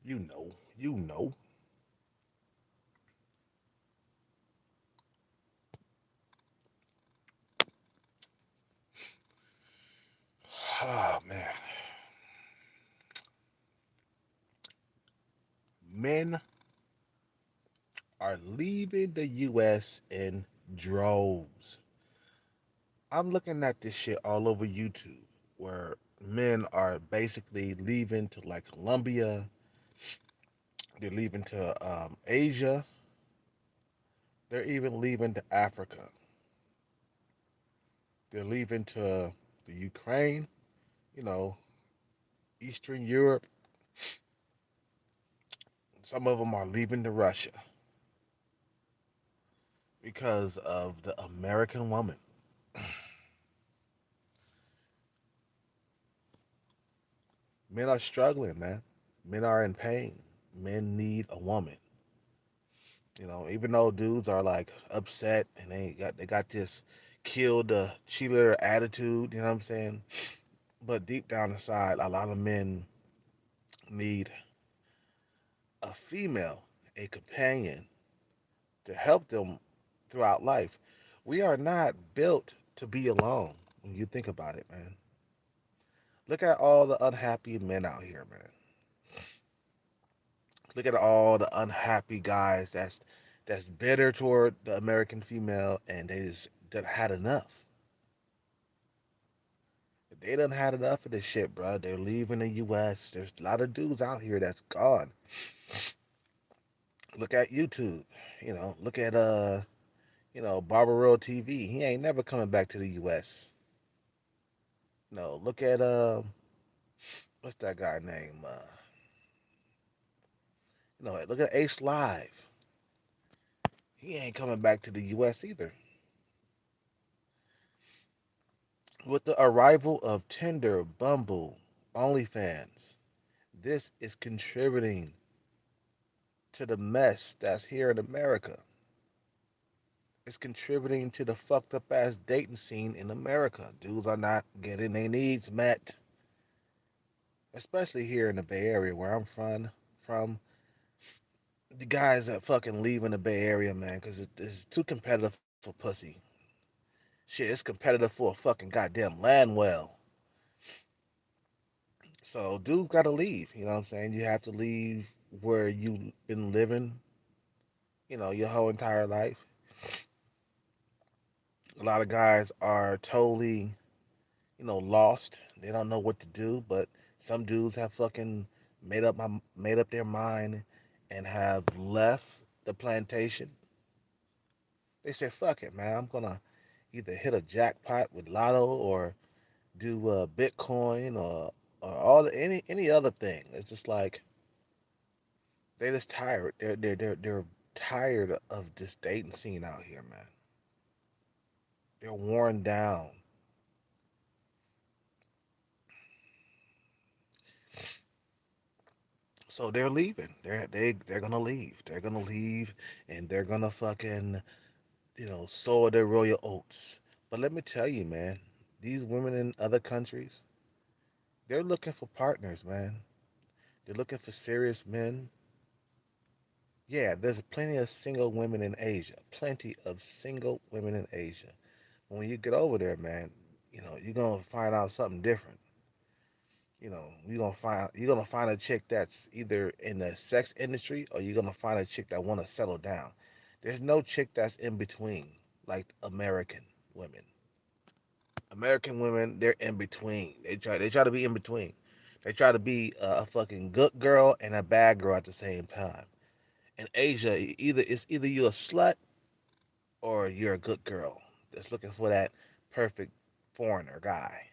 You know. Oh man, men are leaving the U.S. in droves. I'm looking at this shit all over YouTube, where men are basically leaving to like Colombia. They're leaving to Asia. They're even leaving to Africa. They're leaving to the Ukraine, you know, Eastern Europe. Some of them are leaving to Russia because of the American woman. Men are struggling, man. Men are in pain. Men need a woman. Even though dudes are like upset and they got this kill the cheerleader attitude, you know what I'm saying? But deep down inside, a lot of men need a female, a companion to help them throughout life. We are not built to be alone when you think about it, man. Look at all the unhappy men out here, man. Look at all the unhappy guys that's bitter toward the American female and they just done had enough. They done had enough of this shit, bro. They're leaving the U.S. There's a lot of dudes out here that's gone. Look at YouTube. Look at Barbarella TV. He ain't never coming back to the U.S. No, look at what's that guy name? Look at Ace Live. He ain't coming back to the U.S. either. With the arrival of Tinder, Bumble, OnlyFans, this is contributing to the mess that's here in America. It's contributing to the fucked up ass dating scene in America. Dudes are not getting their needs met, especially here in the Bay Area where I'm from. From the guys that fucking leave in the Bay Area, man, because it's too competitive for pussy. Shit, it's competitive for a fucking goddamn land well. So dudes gotta leave. You know what I'm saying? You have to leave where you've been living, your whole entire life. A lot of guys are totally, lost. They don't know what to do. But some dudes have fucking made up their mind and have left the plantation. They said, "Fuck it, man. I'm gonna either hit a jackpot with Lotto or do Bitcoin or any other thing." It's just like they just tired. They're tired of this dating scene out here, man. They're worn down. So they're leaving. They're gonna leave. They're gonna leave, and they're gonna fucking sow their royal oats. But let me tell you, man, these women in other countries, they're looking for partners, man. They're looking for serious men. Yeah, there's plenty of single women in Asia. Plenty of single women in Asia. But when you get over there, man, you're gonna find out something different. You're gonna find a chick that's either in the sex industry or you're gonna find a chick that wanna settle down. There's no chick that's in between like American women. American women, they're in between. They try to be in between. They try to be a fucking good girl and a bad girl at the same time. In Asia, it's either you're a slut or you're a good girl that's looking for that perfect foreigner guy.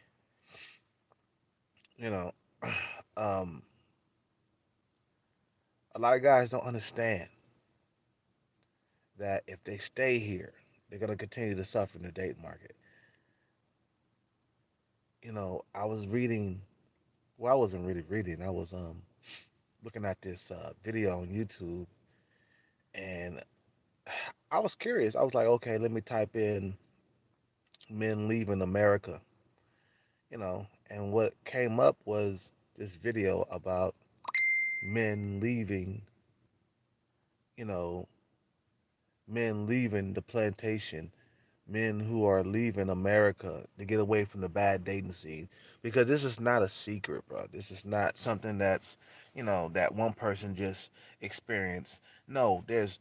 You know, um, a lot of guys don't understand that if they stay here, they're gonna continue to suffer in the date market. I was reading. Well, I wasn't really reading. I was looking at this video on YouTube, and I was curious. I was like, okay, let me type in men leaving America. And what came up was this video about men leaving, you know, men leaving the plantation, men who are leaving America to get away from the bad dating scene. Because this is not a secret, bro. This is not something that's, that one person just experienced. No, there's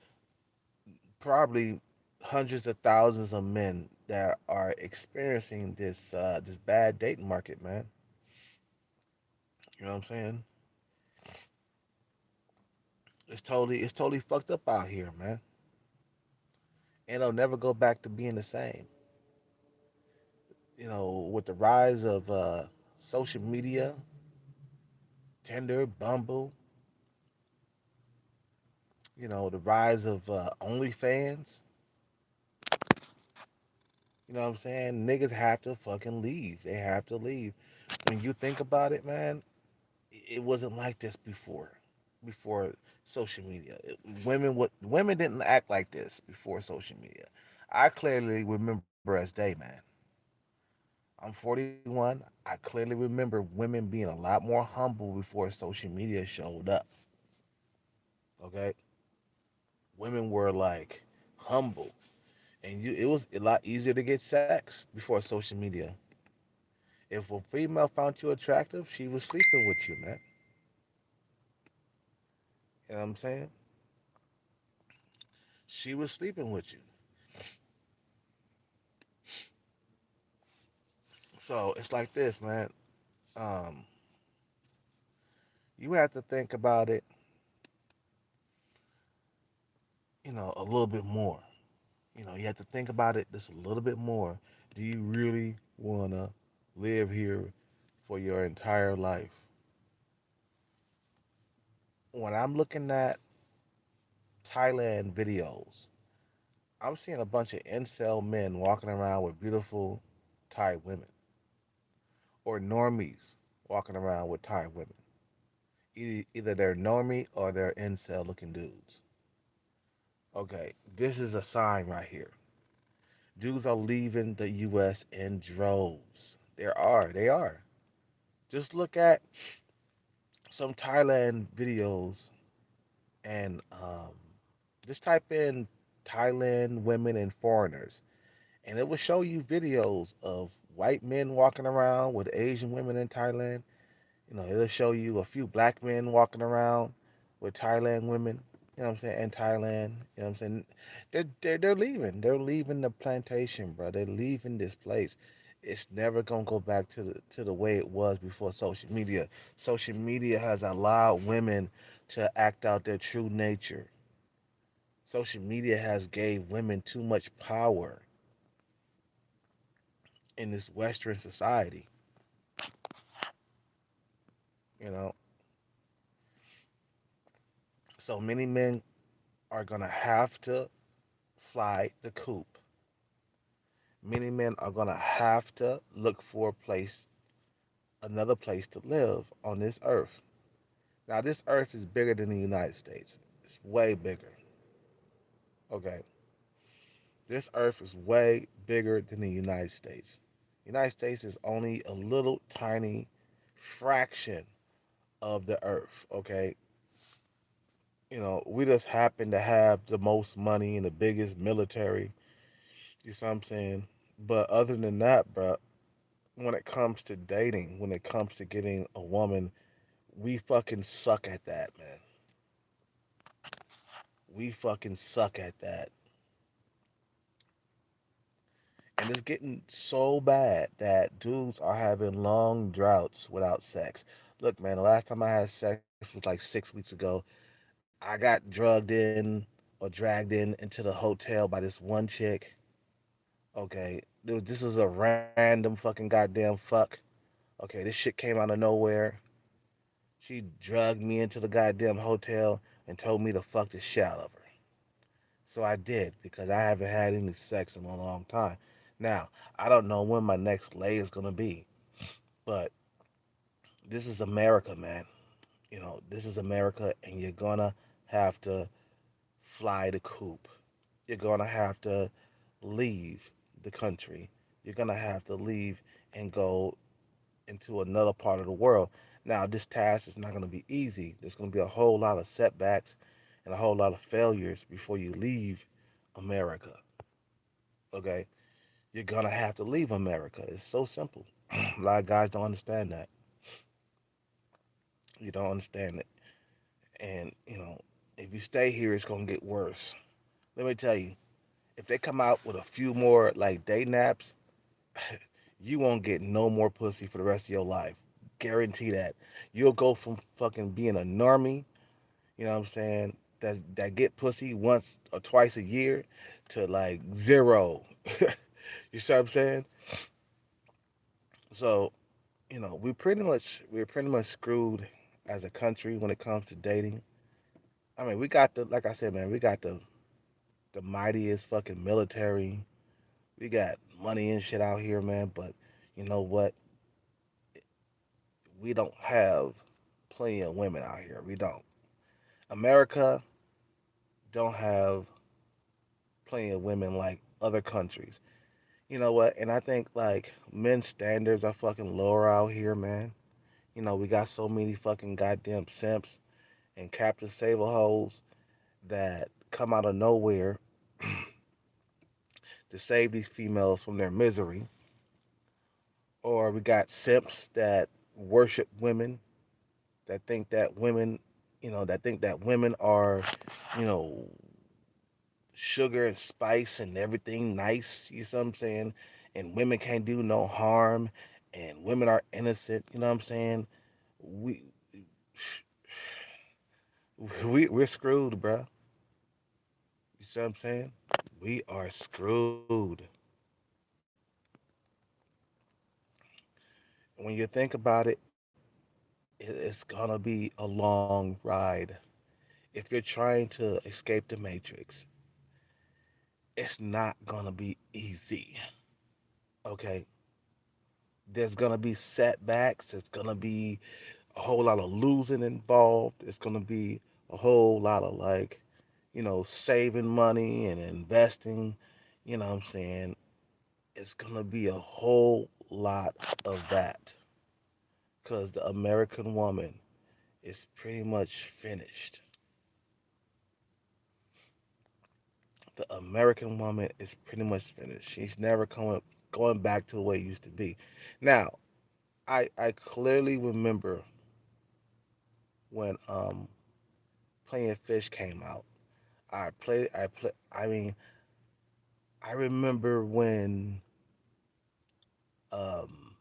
probably hundreds of thousands of men that are experiencing this bad dating market, man. You know what I'm saying? It's totally fucked up out here, man. And it'll never go back to being the same. With the rise of social media, Tinder, Bumble, the rise of OnlyFans, you know what I'm saying? Niggas have to fucking leave. They have to leave. When you think about it, man, it wasn't like this before social media. Women didn't act like this before social media. I clearly remember as day, man. I'm 41. I clearly remember women being a lot more humble before social media showed up. Okay, women were like humble, and it was a lot easier to get sex before social media. If a female found you attractive, she was sleeping with you, man. You know what I'm saying? She was sleeping with you. So it's like this, man. Um, you have to think about it, a little bit more. You have to think about it just a little bit more. Do you really want to live here for your entire life? When I'm looking at Thailand videos, I'm seeing a bunch of incel men walking around with beautiful Thai women, or normies walking around with Thai women. Either they're normie or they're incel looking dudes. Okay, this is a sign right here. Dudes are leaving the U.S. in droves. They are. Just look at some Thailand videos and just type in Thailand women and foreigners, and it will show you videos of white men walking around with Asian women in Thailand. It'll show you a few black men walking around with Thailand women. You know what I'm saying? In Thailand. You know what I'm saying? They're leaving. They're leaving the plantation, bro. They're leaving this place. It's never gonna go back to the way it was before social media. Social media has allowed women to act out their true nature. Social media has gave women too much power in this Western society. You know, so many men are gonna have to fly the coop. Many men are gonna have to look for another place to live on this earth. Now, this earth is bigger than the United States. It's way bigger. Okay, this earth is way bigger than the United States. The United States is only a little tiny fraction of the earth. Okay, we just happen to have the most money and the biggest military. You see what I'm saying? But other than that, bro, when it comes to dating, when it comes to getting a woman, we fucking suck at that, man. We fucking suck at that. And it's getting so bad that dudes are having long droughts without sex. Look, man, the last time I had sex was like 6 weeks ago. I got drugged in or dragged into the hotel by this one chick. Okay, dude, this was a random fucking goddamn fuck. Okay, this shit came out of nowhere. She drugged me into the goddamn hotel and told me to fuck the shit out of her. So I did because I haven't had any sex in a long time. Now, I don't know when my next lay is going to be, but this is America, man. This is America, and you're going to have to fly the coop. You're going to have to leave the country. You're going to have to leave and go into another part of the world. Now, this task is not going to be easy. There's going to be a whole lot of setbacks and a whole lot of failures before you leave America. Okay? You're going to have to leave America. It's so simple. A lot of guys don't understand that. You don't understand it. And, if you stay here, it's going to get worse. Let me tell you, if they come out with a few more like day naps, you won't get no more pussy for the rest of your life. Guarantee that. You'll go from fucking being a normie, you know what I'm saying, that get pussy once or twice a year to like zero. You see what I'm saying? So, we're pretty much screwed as a country when it comes to dating. I mean, we got the like I said, man, we got the mightiest fucking military. We got money and shit out here, man, but you know what? We don't have plenty of women out here. We don't. America don't have plenty of women like other countries. You know what? And I think like men's standards are fucking lower out here, man. We got so many fucking goddamn simps and Captain Save hoes that come out of nowhere to save these females from their misery. Or we got simps that worship women, that think that women are, you know, sugar and spice and everything nice, you know what I'm saying? And women can't do no harm and women are innocent, you know what I'm saying? We we're screwed, bro. You see what I'm saying? We are screwed. When you think about it, it's gonna be a long ride. If you're trying to escape the matrix, it's not gonna be easy. Okay? There's gonna be setbacks. It's gonna be a whole lot of losing involved. It's gonna be a whole lot of like, saving money and investing. You know what I'm saying? It's gonna be a whole lot of that because the American woman is pretty much finished. The American woman is pretty much finished. She's never going back to the way it used to be. Now, I clearly remember when Playing Fish came out. I mean, I remember when um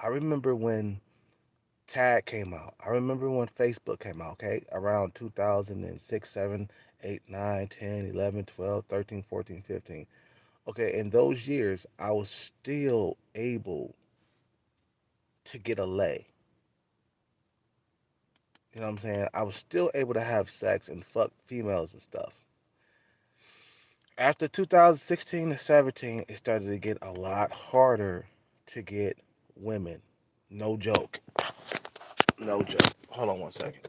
I remember when Tag came out. I remember when Facebook came out, okay? Around 2006, 7, 8, 9, 10, 11, 12, 13, 14, 15. Okay, in those years, I was still able to get a lay. You know what I'm saying? I was still able to have sex and fuck females and stuff. After 2016 and 17, it started to get a lot harder to get women. No joke. No joke. Hold on one second.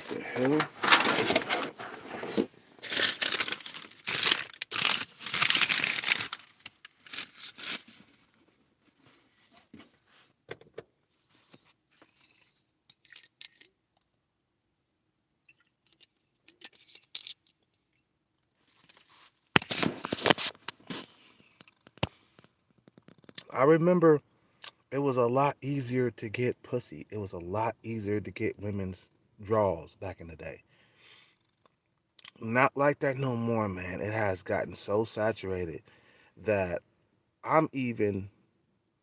The hell? I remember it was a lot easier to get pussy. It was a lot easier to get women's draws back in the day. Not like that no more, man. It has gotten so saturated that I'm even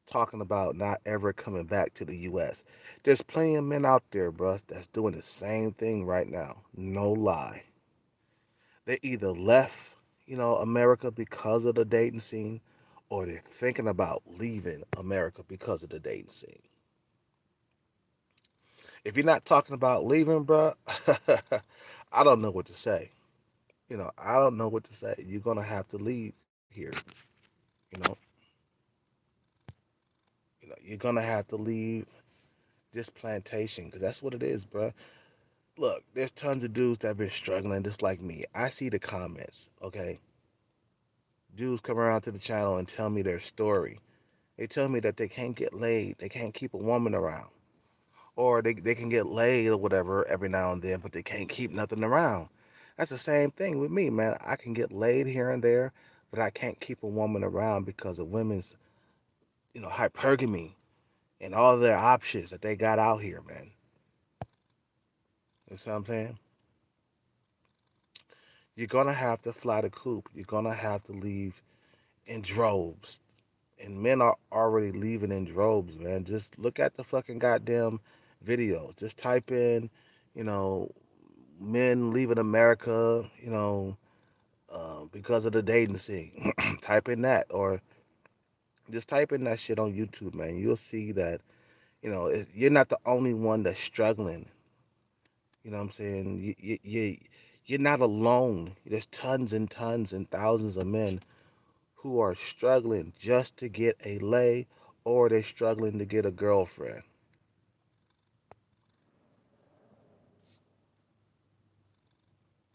talking about not ever coming back to the US. There's plenty of men out there, bruh, that's doing the same thing right now. No lie. They either left, America because of the dating scene, or they're thinking about leaving America because of the dating scene. If you're not talking about leaving, bruh, I don't know what to say. I don't know what to say. You're gonna have to leave here. You know, you're gonna have to leave This plantation, because that's what it is, bruh. Look, there's tons of dudes that have been struggling just like me. I see the comments, okay? Dudes come around to the channel and tell me their story. They tell me that they can't get laid, they can't keep a woman around. Or they can get laid or whatever every now and then, but they can't keep nothing around. That's the same thing with me, man. I can get laid here and there, but I can't keep a woman around because of women's, hypergamy and all of their options that they got out here, man. You see what I'm saying? You're gonna have to fly the coop. You're gonna have to leave in droves. And men are already leaving in droves, man. Just look at the fucking goddamn videos. Just type in, you know, men leaving America, because of the dating scene. Type in that, or just type in that shit on YouTube, man. You'll see that, you're not the only one that's struggling. You know what I'm saying? You're not alone. There's tons and tons and thousands of men who are struggling just to get a lay, or they're struggling to get a girlfriend.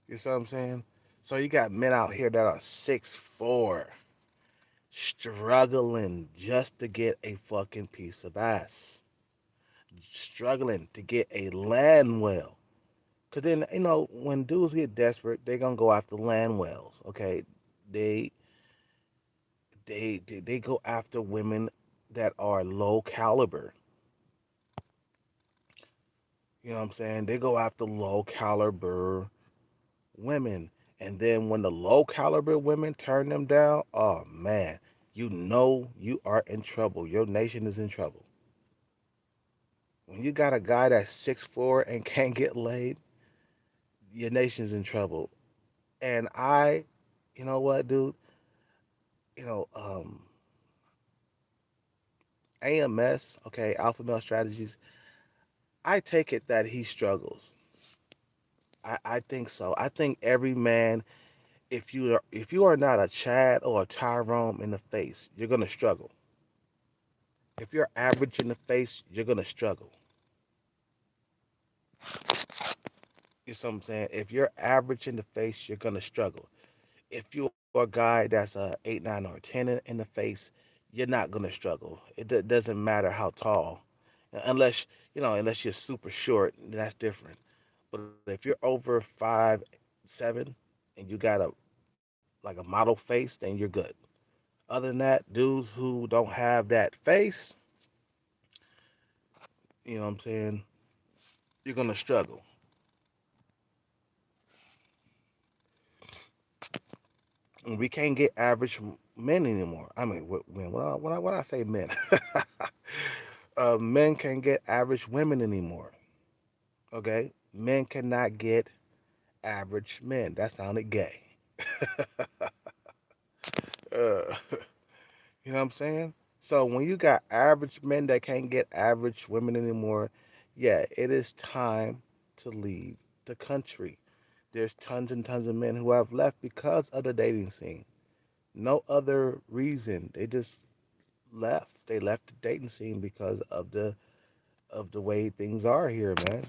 You see what I'm saying? So you got men out here that are 6'4", struggling just to get a fucking piece of ass, struggling to get a land well. Cause then when dudes get desperate, they're gonna go after land wells. Okay, they they go after women that are low caliber. You know what I'm saying? They go after low caliber women. And then when the low caliber women turn them down, oh man, you know you are in trouble. Your nation is in trouble. When you got a guy that's 6'4" and can't get laid, your nation's in trouble. And you know what, dude? You know, AMS, okay, Alpha Male Strategies, I take it that he struggles. I think so. I think every man, if you are not a Chad or a Tyrone in the face, you're gonna struggle. If you're average in the face, you're gonna struggle. You see what I'm saying? If you're average in the face, you're gonna struggle. If you're a guy that's a 8, 9, or 10 in the face, you're not gonna struggle. It doesn't matter how tall, unless you're super short, that's different. But if you're over 5'7" and you got like a model face, then you're good. Other than that, dudes who don't have that face, you know what I'm saying, you're gonna struggle. And we can't get average men anymore. I mean, when I say men, men can't get average women anymore. Okay, men cannot get average men. That sounded gay. uh, you know what I'm saying? So when you got average men that can't get average women anymore, yeah, it is time to leave the country. There's tons and tons of men who have left because of the dating scene. No other reason. They just left. They left the dating scene because of the way things are here, man.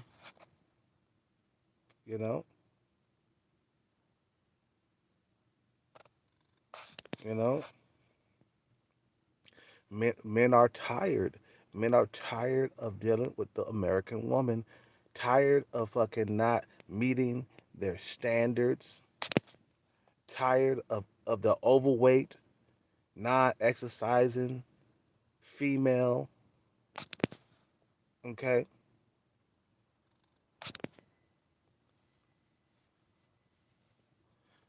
You know, you know. Men are tired. Men are tired of dealing with the American woman. Tired of fucking not meeting their standards. Tired of the overweight, not exercising female. Okay,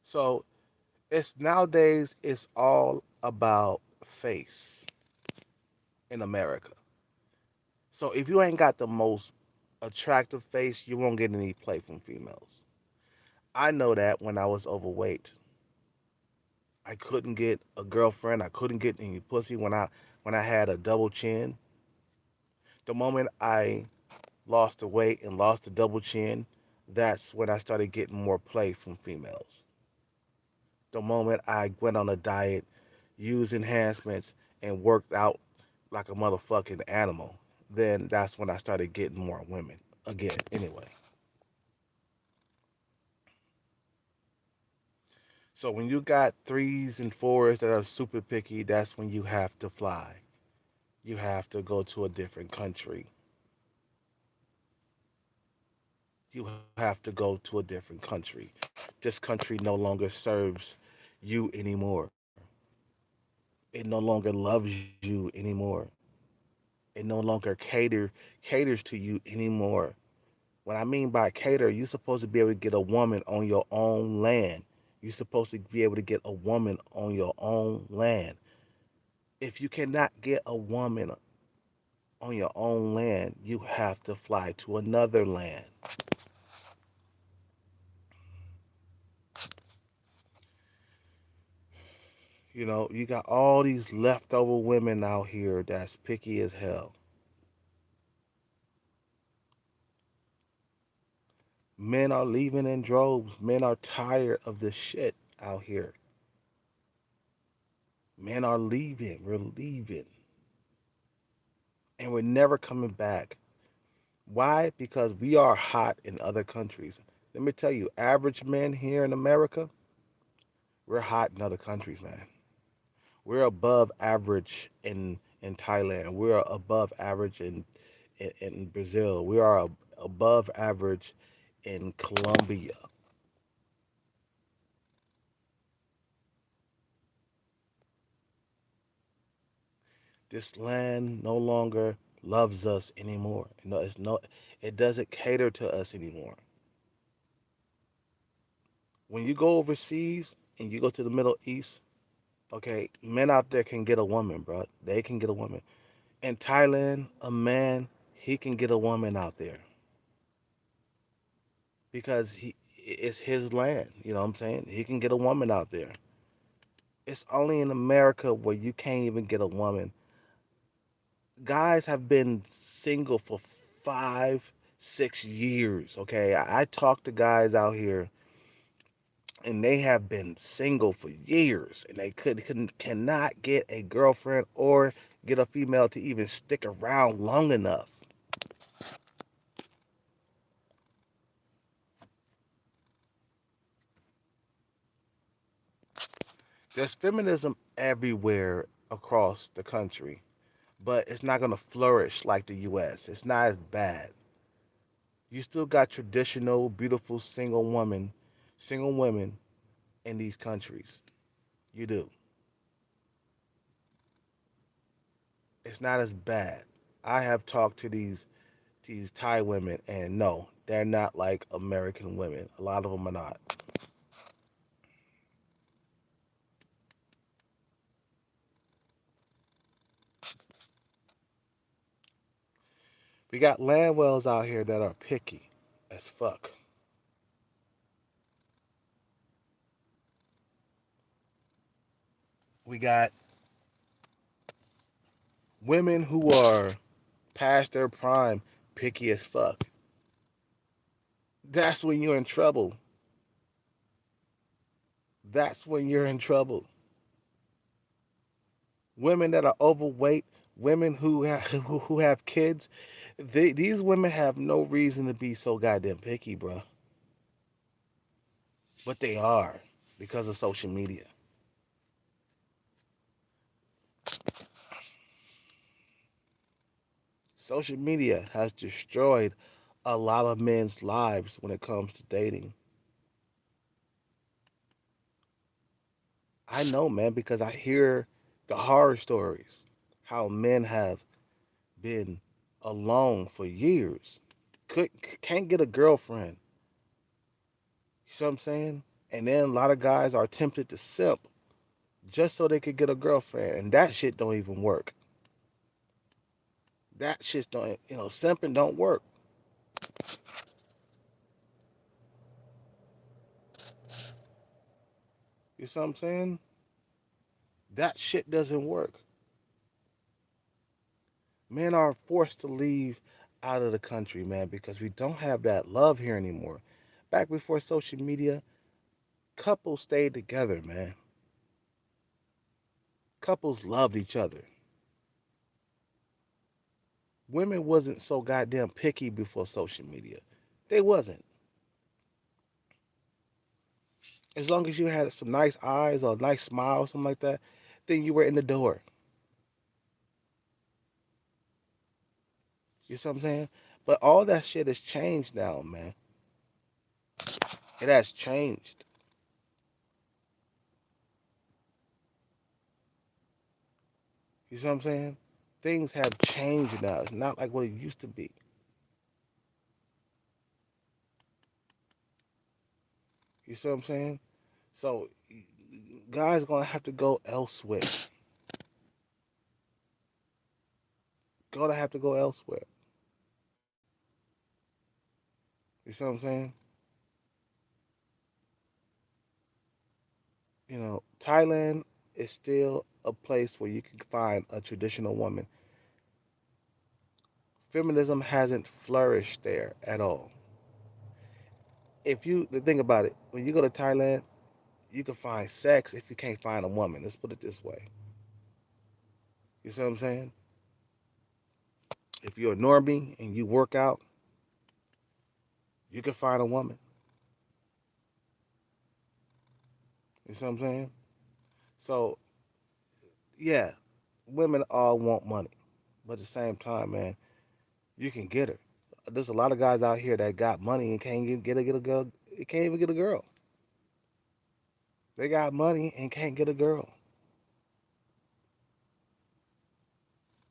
so it's all about face in America. So if you ain't got the most attractive face, you won't get any play from females. I know that when I was overweight, I couldn't get a girlfriend. I couldn't get any pussy when I had a double chin. The moment I lost the weight and lost the double chin, that's when I started getting more play from females. The moment I went on a diet, used enhancements, and worked out like a motherfucking animal. then that's when I started getting more women again. Anyway, so when you got threes and fours that are super picky, that's when you have to fly. You have to go to a different country. You have to go to a different country. This country no longer serves you anymore. It no longer loves you anymore. It no longer caters to you anymore. What I mean by cater, you're supposed to be able to get a woman on your own land. You're supposed to be able to get a woman on your own land. If you cannot get a woman on your own land, you have to fly to another land. You know, you got all these leftover women out here that's picky as hell. Men are leaving in droves. Men are tired of this shit out here. Men are leaving. We're leaving. And we're never coming back. Why? Because we are hot in other countries. Let me tell you, average men here in America, we're hot in other countries, man. We're above average in Thailand. We're above average in Brazil. We are above average in Colombia. This land no longer loves us anymore. No, it doesn't cater to us anymore. When you go overseas and you go to the Middle East, okay, men out there can get a woman, bro. They can get a woman. In Thailand, a man he can get a woman out there because it's his land. You know what I'm saying? He can get a woman out there. It's only in America where you can't even get a woman. Guys have been single for 5, 6 years. Okay, I talk to guys out here and they have been single for years and they cannot get a girlfriend or get a female to even stick around long enough. There's feminism everywhere across the country, but it's not going to flourish like the US. It's not as bad. You still got traditional, beautiful single women in these countries. You do. It's not as bad. I have talked to these Thai women, and no, they're not like American women. A lot of them are not. We got land wells out here that are picky as fuck. We got women who are past their prime, picky as fuck. That's when you're in trouble. That's when you're in trouble. Women that are overweight, women who have kids, these women have no reason to be so goddamn picky, bro. But they are because of social media. Social media has destroyed a lot of men's lives when it comes to dating. I know, man, because I hear the horror stories, how men have been alone for years, could can't get a girlfriend. You see what I'm saying? And then a lot of guys are tempted to simp just so they could get a girlfriend, and that shit don't even work. That shit don't, simping don't work. You see what I'm saying? That shit doesn't work. Men are forced to leave out of the country, man, because we don't have that love here anymore. Back before social media, couples stayed together, man. Couples loved each other. Women wasn't so goddamn picky before social media. They wasn't. As long as you had some nice eyes or a nice smile or something like that, then you were in the door. You see what I'm saying? But all that shit has changed now, man. It has changed. You see what I'm saying? Things have changed now. It's not like what it used to be. You see what I'm saying? So guys gonna have to go elsewhere. Gonna have to go elsewhere. You see what I'm saying? Thailand is still a place where you can find a traditional woman. Feminism hasn't flourished there at all. If you think about it, when you go to Thailand, you can find sex if you can't find a woman. Let's put it this way. You see what I'm saying? If you're a normie and you work out, you can find a woman. You see what I'm saying? So yeah, women all want money, but at the same time, man, you can get her. There's a lot of guys out here that got money and can't even get a girl. They can't even get a girl. They got money and can't get a girl.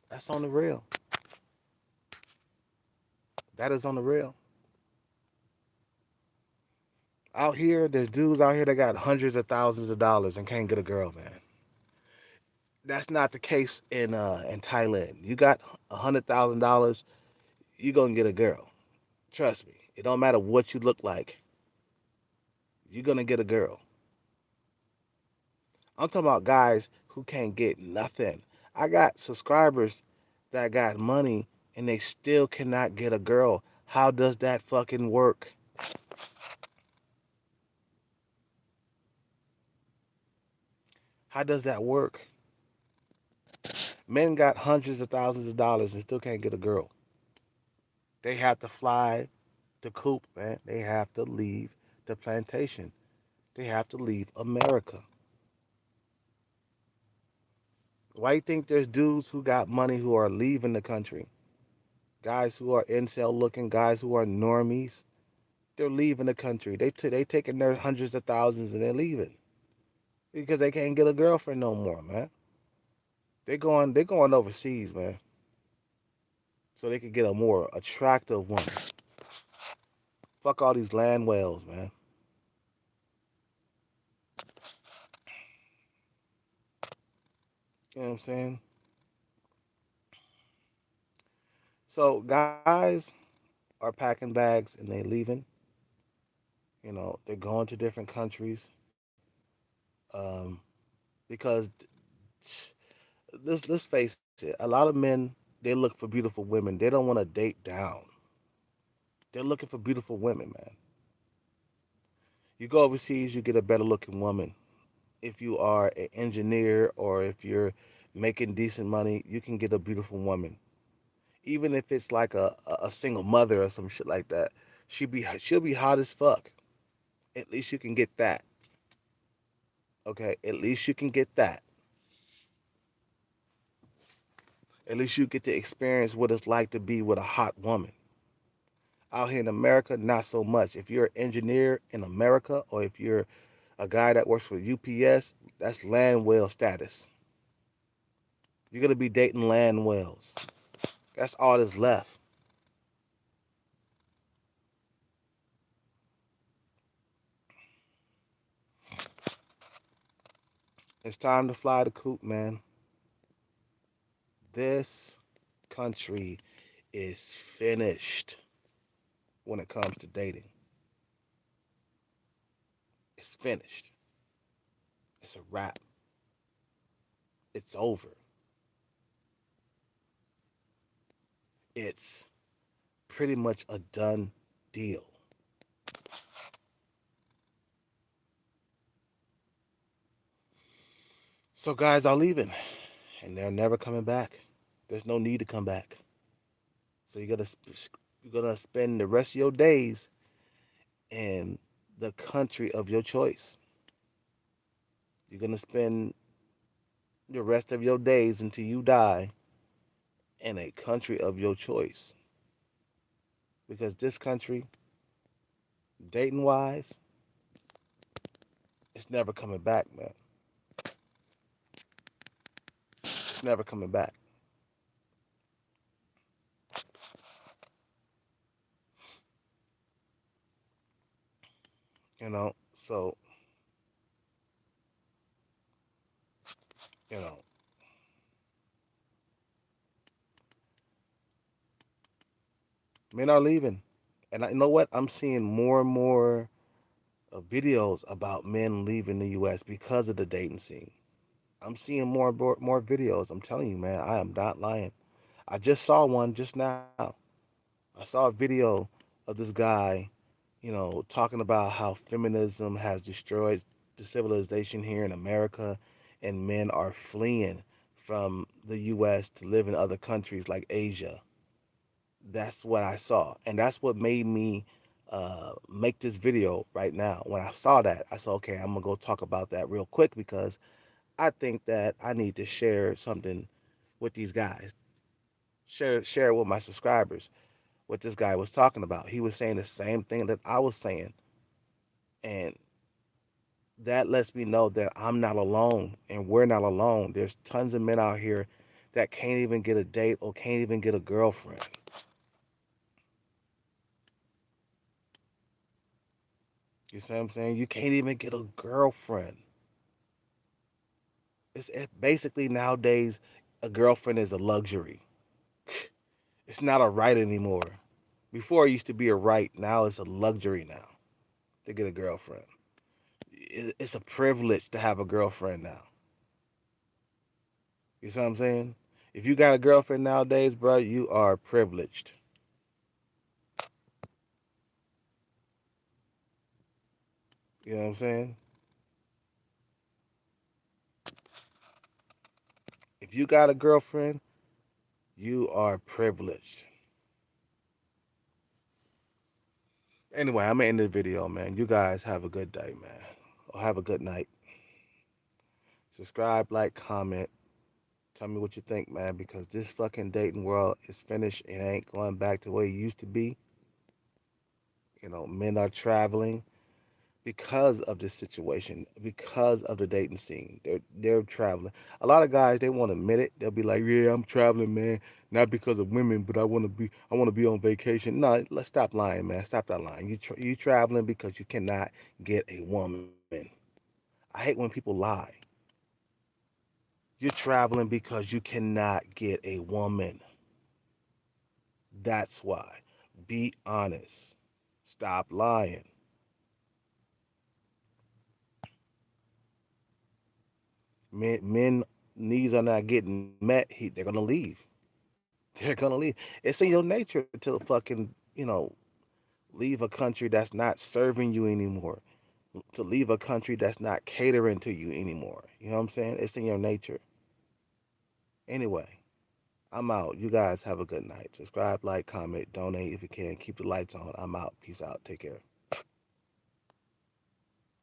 That's on the real. That is on the real. Out here, there's dudes out here that got hundreds of thousands of dollars and can't get a girl, man. That's not the case in Thailand. You got $100,000, you gonna get a girl. Trust me. It don't matter what you look like. You're gonna get a girl. I'm talking about guys who can't get nothing. I got subscribers that got money and they still cannot get a girl. How does that fucking work? How does that work? Men got hundreds of thousands of dollars and still can't get a girl. They have to fly the coop, man. They have to leave the plantation. They have to leave America. Why do you think there's dudes who got money who are leaving the country? Guys who are incel looking, guys who are normies, they're leaving the country. They taking their hundreds of thousands and they're leaving because they can't get a girlfriend no more, man. They going overseas, man, so they could get a more attractive woman. Fuck all these land whales, man. You know what I'm saying? So guys are packing bags and they leaving. They're going to different countries um, because let's face it, a lot of men they look for beautiful women. They don't want to date down. They're looking for beautiful women, man. You go overseas, you get a better looking woman. If you are an engineer or if you're making decent money, you can get a beautiful woman. Even if it's like a single mother or some shit like that, she'll be hot as fuck. At least you can get that. Okay, at least you can get that. At least you get to experience what it's like to be with a hot woman. Out here in America, not so much. If you're an engineer in America or if you're a guy that works for UPS, that's land whale status. You're gonna be dating land whales. That's all that's left. It's time to fly the coop, man. This country is finished when it comes to dating. It's finished. It's a wrap. It's over. It's pretty much a done deal. So guys are leaving and they're never coming back. There's no need to come back. So you're gonna spend the rest of your days in the country of your choice. You're gonna spend the rest of your days until you die in a country of your choice. Because this country, dating wise, it's never coming back, man. It's never coming back. So you know, men are leaving, and you know what? I'm seeing more and more videos about men leaving the U.S. because of the dating scene. I'm seeing more videos. I'm telling you, man, I am not lying. I just saw one just now. I saw a video of this guy, talking about how feminism has destroyed the civilization here in America, and men are fleeing from the U.S. to live in other countries like Asia. That's what I saw, and that's what made me make this video right now. When I saw that, I said, okay, I'm gonna go talk about that real quick because I think that I need to share something with these guys, share it with my subscribers. What this guy was talking about, he was saying the same thing that I was saying, and that lets me know that I'm not alone, and we're not alone. There's tons of men out here that can't even get a date or can't even get a girlfriend. You see what I'm saying? You can't even get a girlfriend. Basically nowadays, a girlfriend is a luxury. It's not a right anymore. Before it used to be a right. Now it's a luxury now to get a girlfriend. It's a privilege to have a girlfriend now. You see what I'm saying? If you got a girlfriend nowadays, bro, you are privileged. You know what I'm saying? If you got a girlfriend, you are privileged. Anyway, I'm gonna end the video, man. You guys have a good day, man. Or have a good night. Subscribe, like, comment. Tell me what you think, man, because this fucking dating world is finished. It ain't going back to the way it used to be. Men are traveling because of this situation, because of the dating scene. They're traveling. A lot of guys, they won't admit it. They'll be like, "Yeah, I'm traveling, man, not because of women, but I want to be on vacation." No, let's stop lying, man. Stop that lying. You traveling because you cannot get a woman. I hate when people lie. You're traveling because you cannot get a woman. That's why. Be honest. Stop lying. Men needs are not getting met. They're gonna leave. They're gonna leave. It's in your nature to fucking, leave a country that's not serving you anymore. To leave a country that's not catering to you anymore. You know what I'm saying? It's in your nature. Anyway, I'm out. You guys have a good night. Subscribe, like, comment, donate if you can. Keep the lights on. I'm out. Peace out. Take care.